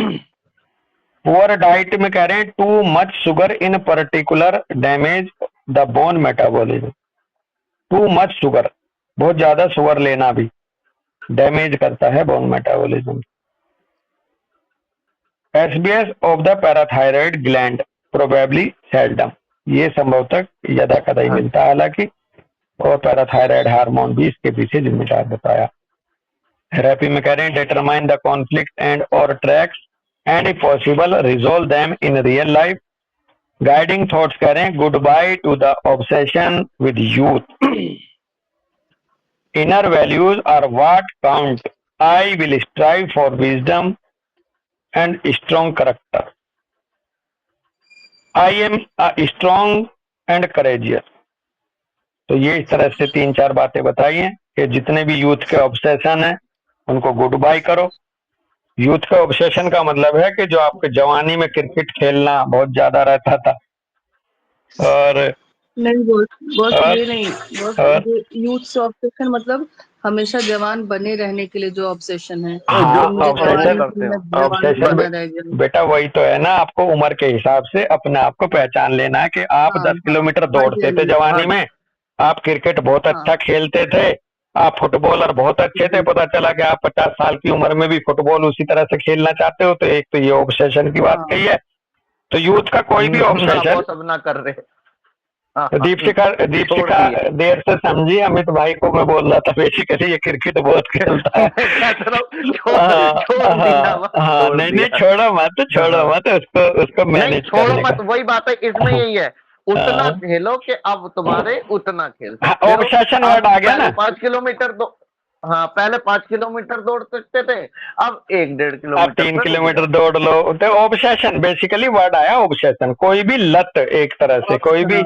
S1: पुअर डाइट में कह रहे हैं too much sugar in particular damage the bone metabolism. Too much sugar, बहुत ज्यादा शुगर लेना भी डैमेज करता है bone metabolism. SBS of the parathyroid gland probably seldom, ये संभवतः ज्यादा कदा ही मिलता है हालांकि, और पैराथायराइड हार्मोन भी इसके पीछे जिम्मेदार बताया। थेरेपी में कह रहे हैं डिटरमाइन द कॉन्फ्लिक्ट एंड और tracks and if possible resolve them in real life. Guiding thoughts कह रहे हैं, goodbye to the obsession with youth, inner values are what count, I will strive for wisdom and strong character, I am strong and courageous. तो ये इस तरह से 3-4 बातें बताई हैं कि जितने भी यूथ के ऑब्सेशन हैं उनको गुड बाय करो। यूथ का ऑब्सेशन का मतलब है कि जो आपके जवानी में क्रिकेट खेलना बहुत ज्यादा रहता था, और
S4: नहीं बॉस, बॉस
S1: और,
S4: ये नहीं बॉस,
S1: और
S4: ये यूथ से ऑब्सेशन मतलब हमेशा जवान बने रहने के लिए जो ऑब्सेशन है
S1: हाँ,
S4: कि मुझे
S2: जवानी
S1: ऑब्सेशन,
S4: जवानी
S2: करते
S4: में
S2: हो।
S4: जवानी
S1: ऑब्सेशन
S4: बना रह गया।
S1: बेटा वही तो है ना, आपको उम्र के हिसाब से अपने आप को पहचान लेना है कि आप
S4: हाँ
S1: 10
S4: हाँ
S1: किलोमीटर
S4: हाँ जी
S1: दौड़ते
S4: हाँ
S1: थे
S4: जी
S1: जवानी
S2: हाँ
S1: में, आप क्रिकेट बहुत अच्छा
S4: हाँ
S1: खेलते थे, आप फुटबॉलर बहुत अच्छे थे,
S4: जी
S1: पता चला कि आप 50 साल की उम्र में भी फुटबॉल उसी तरह से खेलना चाहते हो, तो एक तो ये ऑब्सेशन की बात
S4: हाँ
S1: कही है। तो यूथ का कोई भी
S2: ना
S1: ऑब्सेशन,
S2: बॉस, अब ना कर रहे। हाँ हाँ,
S1: दीपशिखा
S2: छोड़
S1: दीपशिखा
S2: दिए।
S1: देर से समझी, अमित भाई को मैं बोल रहा था बेसिकली ये क्रिकेट बहुत खेलता है।
S2: मैं कहता रहा हूँ,
S1: हाँ
S2: छोड़ दिया
S1: हाँ
S2: बस,
S1: हाँ,
S2: छोड़
S1: नहीं नहीं,
S2: दिया।
S1: छोड़ो
S2: हाँ,
S1: मत उसको, उसको
S2: नहीं
S1: मैनेज
S2: छोड़ो
S1: करने
S2: मत,
S1: का।
S2: वही बात है, इसमें यही है। उतना
S1: हाँ,
S2: खेलो कि अब तुम्हारे उतना खेल
S1: हाँ,
S2: सकते हो।
S1: ऑब्सेशन वर्ड
S2: अब
S1: आ गया
S2: पहले
S1: ना।
S2: 5 किलोमीटर दो, हाँ पहले 5 किलोमीटर दौड़ सकते थे, अब 1-1.5
S1: आप
S2: किलोमीटर
S1: 3
S2: पे रुक
S1: किलोमीटर
S2: जाओ।
S1: दौड़ लो, तो ऑब्सेशन बेसिकली वर्ड आया, ऑब्सेशन कोई भी लत, एक तरह से कोई भी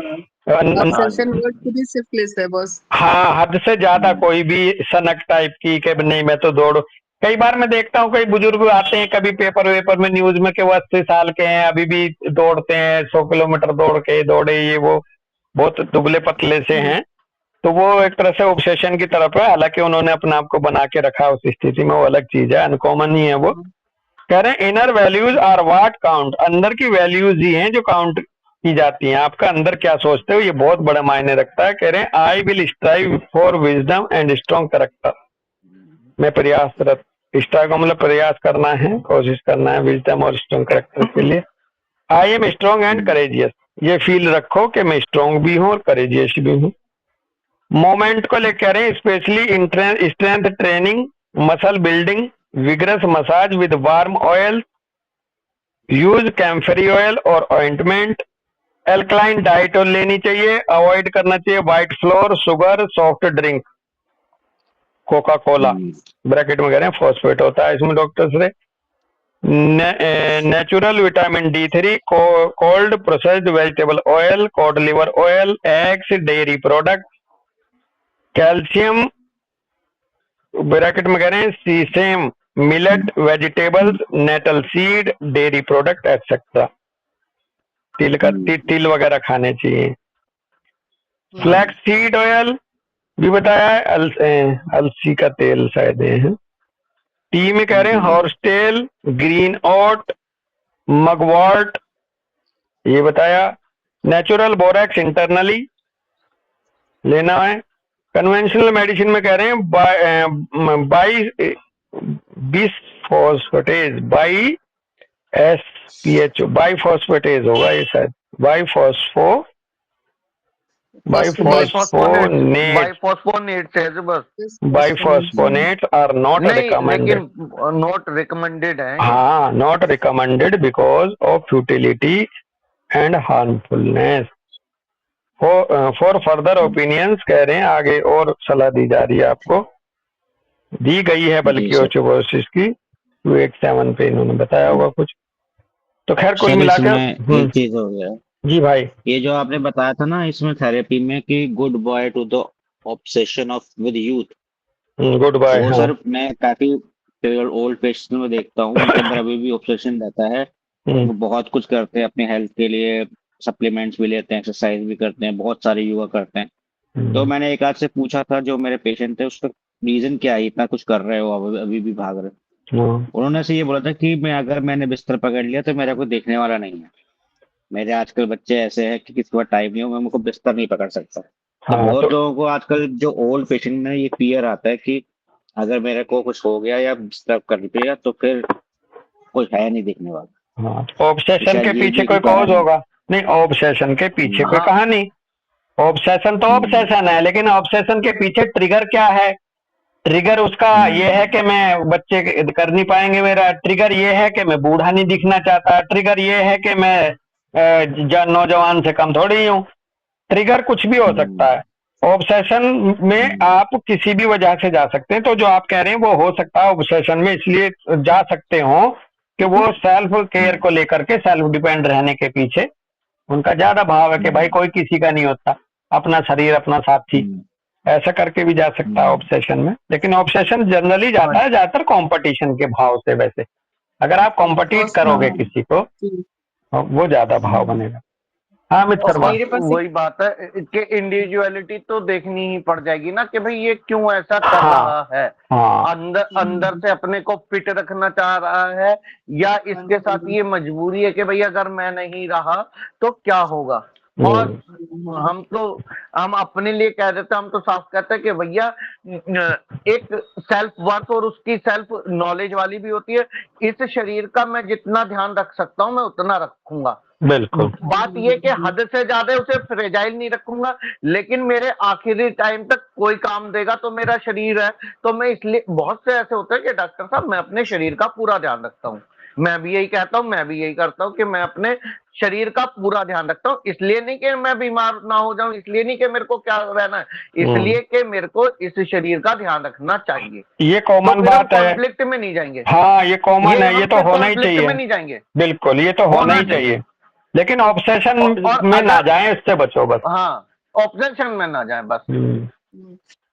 S2: हाँ जी।
S4: ऑब्सेशन वर्ड खुद ही सिर्फ है बॉस।
S1: हाँ, हद से ज्यादा कोई भी सनक टाइप की कि नहीं मैं तो दौड़, कई बार मैं देखता हूँ कई बुजुर्ग आते हैं कभी पेपर वेपर में न्यूज में कि वो 80 साल के हैं अभी भी दौड़ते हैं, 100 किलोमीटर दौड़ के दौड़े, ये वो बहुत दुबले पतले से
S4: हम्म,
S1: हैं। तो वो एक तरह से ऑब्सेशन की तरफ है, हालांकि उन्होंने अपने आप को बना के रखा उस स्थिति में, वो अलग चीज है, अनकॉमन ही है वो।
S4: हाँ,
S1: कह रहे हैं inner values are what count, अंदर की वैल्यूज ही हैं जो काउंट की जाती हैं, आपका अंदर क्या सोचते हो ये बहुत बड़ा मायने रखता है। कह रहे हैं आई will strive for wisdom and strong character, मैं प्रयासरत, स्ट्राइव का मतलब प्रयास करना है, कोशिश करना है, विजडम और स्ट्रॉन्ग करेक्टर के लिए। आई एम स्ट्रॉन्ग एंड करेजियस, ये फील रखो कि मैं स्ट्रॉन्ग भी हूँ और करेजियस भी हूँ। मोमेंट को लेकर कह रहे हैं especially strength training, muscle building, vigorous massage with warm oil, use comfrey oil और ऑइंटमेंट, एल्कलाइन डाइट और लेनी चाहिए, अवॉइड करना चाहिए white flour, sugar, soft drink, Coca Cola, bracket में कह रहे हैं फॉस्फेट होता है इसमें डॉक्टर से। Natural vitamin D3, cold processed vegetable oil, cod liver oil, eggs, dairy product, calcium, bracket में कह रहे हैं sesame, millet, vegetables, nettle seed, dairy product etcetera, तिल वगैरह खाने चाहिए। फ्लैक्स सीड ऑयल भी बताया है, अलसी का तेल शायद ये है। टी में कह रहे हैं हॉर्स टेल, ग्रीन ओट, मगवॉर्ट, ये बताया। नेचुरल बोरैक्स इंटरनली लेना है। कन्वेंशनल मेडिसिन में कह रहे हैं बाई बिसफॉस्फेटेज, BiSPHO, बाईफॉस्फेटेज होगा ये शायद, बाईफॉस्फो
S2: बाइफॉस्फोनेट,
S1: बाईफॉस्फोनेट,
S2: बाइफॉस्फोनेट है जो बस।
S1: बाईफॉस्फोनेट्स आर नॉट
S2: नहीं
S1: रिकमेंडेड,
S2: लेकिन नॉट रिकमेंडेड है ये।
S1: हाँ not recommended because of futility and harmfulness. For further opinions कह रहे हैं आगे और सलाह दी जा रही है आपको, दी गई है
S5: जी
S1: बल्कि
S5: सर।
S1: ओचोबोसिस की 287 पे इन्होंने बताया होगा कुछ। तो खैर कुल
S5: सर
S1: मिलाकर,
S5: इसमें एक चीज हो गया,
S1: जी भाई,
S5: ये जो आपने बताया था ना इसमें थेरेपी में कि goodbye to the obsession of with youth,
S1: goodbye,
S5: वो
S1: हाँ।
S5: सर मैं काफी ओल्ड पेशेंट में देखता हूँ उनके अंदर अभी भी ऑब्सेशन रहता है।
S1: हम्म,
S5: वो बहुत कुछ करते हैं अपने हेल्थ के लिए, सप्लीमेंट्स भी लेते हैं, एक्सरसाइज भी करते हैं, बहुत सारे योगा करते हैं। तो
S1: हम्म,
S5: मैंने एक आध से पूछा था जो मेरे पेशेंट थे, उसका रीजन क्या है इतना कुछ कर रहे हो, अभी भी भाग रहे हो।
S1: हाँ,
S5: उन्होंने से ये बोला था कि मैं अगर मैंने बिस्तर पकड़ लिया तो मेरा कोई देखने वाला नहीं है, मेरे आजकल बच्चे ऐसे हैं कि किसी के पास टाइम नहीं हो, मैं उनको बिस्तर नहीं पकड़ सकता। तो
S1: हाँ,
S5: बहुत
S1: तो
S5: लोगों को आजकल जो ओल्ड पेशेंट में ये फियर आता है कि अगर मेरे को कुछ हो गया या बिस्तर कर लिया तो फिर कुछ है नहीं देखने वाला।
S1: हाँ, तो
S5: तो
S1: ऑब्सेशन के
S5: शायद ये
S1: पीछे
S5: भी
S1: कोई
S5: एक
S1: कॉज
S5: कारण है।
S1: होगा, नहीं ऑब्सेशन के पीछे कोई
S5: हम्म,
S2: हाँ
S1: कहानी, ऑब्सेशन तो
S5: हम्म,
S1: ऑब्सेशन है, लेकिन ऑब्सेशन के पीछे ट्रिगर क्या है? ट्रिगर उसका ये है
S5: हम्म,
S1: कि मैं बच्चे कर नहीं पाएंगे, मेरा ट्रिगर ये है कि मैं बूढ़ा नहीं दिखना चाहता, ट्रिगर ये है कि मैं नौजवान से कम थोड़ी हूँ। ट्रिगर कुछ भी हो सकता है। ऑब्सेशन में आप किसी भी वजह से जा सकते हैं, तो जो आप कह रहे हैं वो हो सकता है ऑब्सेशन में इसलिए जा सकते हो कि वो सेल्फ केयर को लेकर के सेल्फ डिपेंड रहने के पीछे उनका ज्यादा भाव है कि भाई कोई किसी का नहीं होता, अपना शरीर अपना साथी, ऐसा करके भी जा सकता है ऑब्सेशन में। लेकिन ऑब्सेशन जनरली जाता है ज्यादातर कंपटीशन के भाव से। वैसे अगर आप कॉम्पिटिट करोगे किसी को, वो ज्यादा भाव बनेगा। हाँ अमित
S4: और
S1: शर्मा।
S4: मेरे पास
S2: वही बात है कि इंडिविजुअलिटी तो देखनी ही पड़ जाएगी ना कि भाई ये क्यों ऐसा कर
S1: हाँ,
S2: रहा है,
S1: हाँ,
S2: अंदर से अपने को फिट रखना चाह रहा है या इसके साथ ये मजबूरी है कि भाई अगर मैं नहीं रहा तो क्या होगा। और हम अपने लिए कह देते हैं, हम तो साफ कहते हैं कि भैया एक सेल्फ वर्थ और उसकी सेल्फ नॉलेज वाली भी होती है। इस शरीर का मैं जितना ध्यान रख सकता हूँ मैं उतना रखूंगा।
S1: बिल्कुल।
S2: बात ये कि हद से ज्यादा उसे फ्रेजाइल नहीं रखूंगा, लेकिन मेरे आखिरी टाइम तक कोई काम देगा तो मेरा शरीर है। तो मैं इसलिए बहुत से ऐसे होते हैं कि डॉक्टर साहब मैं अपने शरीर का पूरा ध्यान रखता हूँ। मैं भी यही कहता हूँ, मैं भी यही करता हूँ कि मैं अपने शरीर का पूरा ध्यान रखता हूँ। इसलिए नहीं कि मैं बीमार ना हो जाऊं, इसलिए नहीं कि मेरे को क्या रहना है, इसलिए कि मेरे को इस शरीर का ध्यान रखना चाहिए।
S1: ये
S2: तो
S1: कॉमन
S2: फिर हम
S1: बात है।
S2: कॉन्फ्लिक्ट में नहीं जाएंगे।
S1: हाँ ये कॉमन है, ये
S2: हम
S1: तो
S2: फिर
S1: होना ही
S2: कॉन्फ्लिक्ट
S1: चाहिए।
S2: में नहीं जाएंगे,
S1: बिल्कुल, ये तो होना ही चाहिए। लेकिन ऑब्सेशन
S2: और
S1: में ना
S2: अगर
S1: जाएं, इससे बचो बस।
S2: हाँ ऑब्सेशन में ना जाए बस।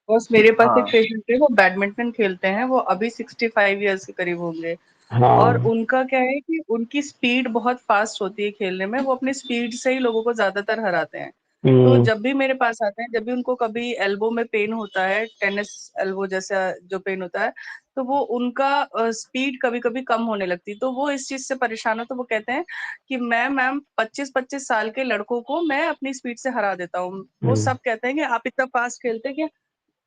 S4: बस मेरे पास एक
S2: हाँ
S4: पेशेंट है, वो बैडमिंटन खेलते हैं, वो अभी 65 इयर्स के करीब होंगे। और
S1: हाँ।
S4: उनका क्या है कि उनकी स्पीड बहुत फास्ट होती है खेलने में, वो अपनी स्पीड से ही लोगों को ज्यादातर हराते हैं। तो जब भी मेरे पास आते हैं, जब भी उनको कभी एल्बो में पेन होता है, टेनिस एल्बो जैसा जो पेन होता है, तो वो उनका स्पीड कभी कभी कम होने लगती है। तो वो इस चीज से परेशान हो, तो वो कहते हैं कि मैम 25-25 साल के लड़कों को मैं अपनी स्पीड से हरा देता हूँ। वो सब कहते हैं कि आप इतना फास्ट खेलते हैं कि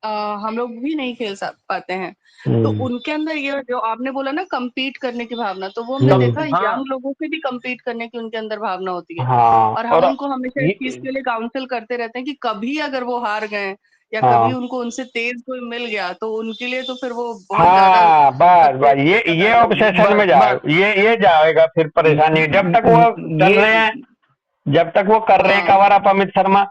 S4: हम लोग भी नहीं खेल पाते हैं। तो उनके अंदर ये जो आपने बोला ना कम्पीट करने की भावना, तो वो हमने देखा
S2: हाँ
S4: यंग लोगों से भी कम्पीट करने की उनके अंदर भावना होती है।
S1: हाँ
S4: और हम
S1: और
S4: उनको हमेशा इस चीज
S2: ये
S4: के लिए काउंसिल करते रहते हैं कि कभी अगर वो हार गए या कभी
S1: हाँ
S4: उनको उनसे तेज कोई मिल गया तो उनके लिए तो फिर वो बहुत ज्यादा
S1: हाँ बस
S4: तकलीफ
S1: बस
S4: दिक्कत आ
S1: ये
S4: जाएगी।
S1: ऑब्सेशन में
S2: बस
S1: जाए,
S2: बस
S1: ये जाएगा फिर परेशानी। जब तक वो चल
S2: ये
S1: रहे हैं, जब तक वो कर रहे हैं
S4: हाँ
S1: कवर अप अमित शर्मा,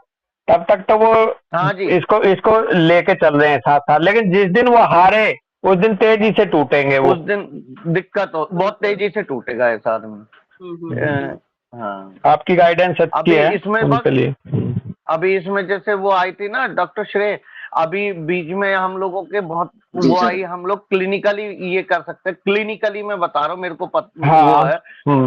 S1: तब तक तो वो
S2: हाँ जी
S1: इसको लेके चल रहे हैं साथ साथ। लेकिन जिस दिन वो हारे उस दिन तेजी से टूटेंगे वो।
S2: उस दिन दिक्कत हो, बहुत तेजी से टूटेगा ऐसा आदमी।
S4: हम्म।
S2: हाँ
S1: आपकी गाइडेंस अच्छी
S2: अभी
S1: है
S2: इसमें बस
S1: उनके लिए।
S2: अभी इसमें जैसे वो आई थी ना डॉक्टर श्रेय, अभी बीच में हम लोगों के बहुत
S5: जी
S2: वो
S5: सर।
S2: आई, हम लोग क्लिनिकली ये कर सकते हैं। क्लिनिकली मैं बता रहा हूँ, मेरे को वो
S1: हाँ।
S2: है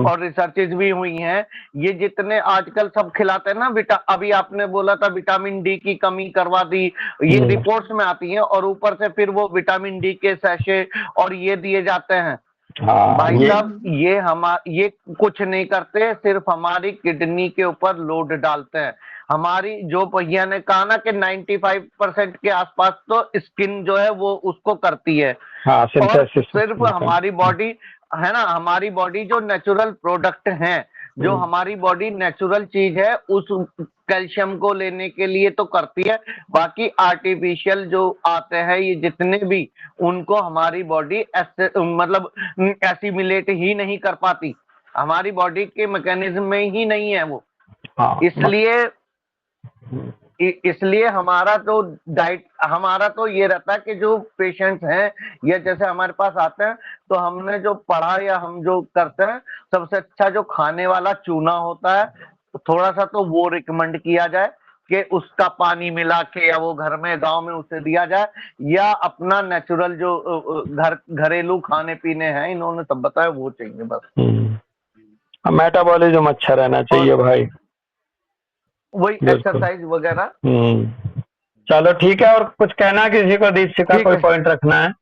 S2: और रिसर्चेज भी हुई हैं। ये जितने आजकल सब खिलाते हैं ना अभी आपने बोला था विटामिन डी की कमी करवा दी, ये रिपोर्ट्स में आती है और ऊपर से फिर वो विटामिन डी के सैशे और ये दिए जाते हैं।
S1: हाँ
S2: भाई
S1: ये
S2: साहब ये कुछ नहीं करते, सिर्फ हमारी किडनी के ऊपर लोड डालते हैं। हमारी जो भैया ने कहा ना कि 95% के आसपास तो स्किन जो है वो उसको करती है।
S1: हाँ
S2: और
S1: सिंथेसिस।
S2: सिर्फ हमारी बॉडी है ना, हमारी बॉडी जो नेचुरल प्रोडक्ट है, जो हमारी बॉडी नेचुरल चीज है, उस कैल्शियम को लेने के लिए तो करती है। बाकी आर्टिफिशियल जो आते हैं ये जितने भी, उनको हमारी बॉडी मतलब एसिमिलेट ही नहीं कर पाती। हमारी बॉडी के मैकेनिज्म में ही नहीं है वो।
S1: हाँ
S2: इसलिए हमारा तो डाइट, हमारा तो ये रहता है कि जो पेशेंट्स हैं या जैसे हमारे पास आते हैं, तो हमने जो पढ़ा या हम जो करते हैं, सबसे अच्छा जो खाने वाला चूना होता है, तो थोड़ा सा तो वो रिकमेंड किया जाए कि उसका पानी मिला के या वो घर में गांव में उसे दिया जाए, या अपना नेचुरल जो घरेलू खाने पीने हैं इन्होंने सब बताया वो चाहिए बस।
S1: मेटाबॉलिज्म अच्छा रहना चाहिए
S2: और
S1: भाई।
S2: वही
S1: बिल्कुल।
S2: एक्सरसाइज वगैरह।
S1: चलो ठीक है। और कुछ कहना है किसी को, दीक्षित का
S2: ठीक
S1: कोई
S2: है
S1: पॉइंट रखना है?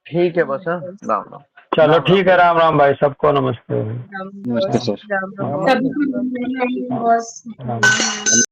S2: ठीक है बस। हाँ? राम राम।
S1: चलो
S2: राम राम
S1: ठीक है।
S2: भैया।
S1: राम राम भाई, सबको नमस्ते।
S4: राम
S5: नमस्ते सर।
S4: राम
S2: राम
S4: राम।
S2: राम।
S4: राम राम।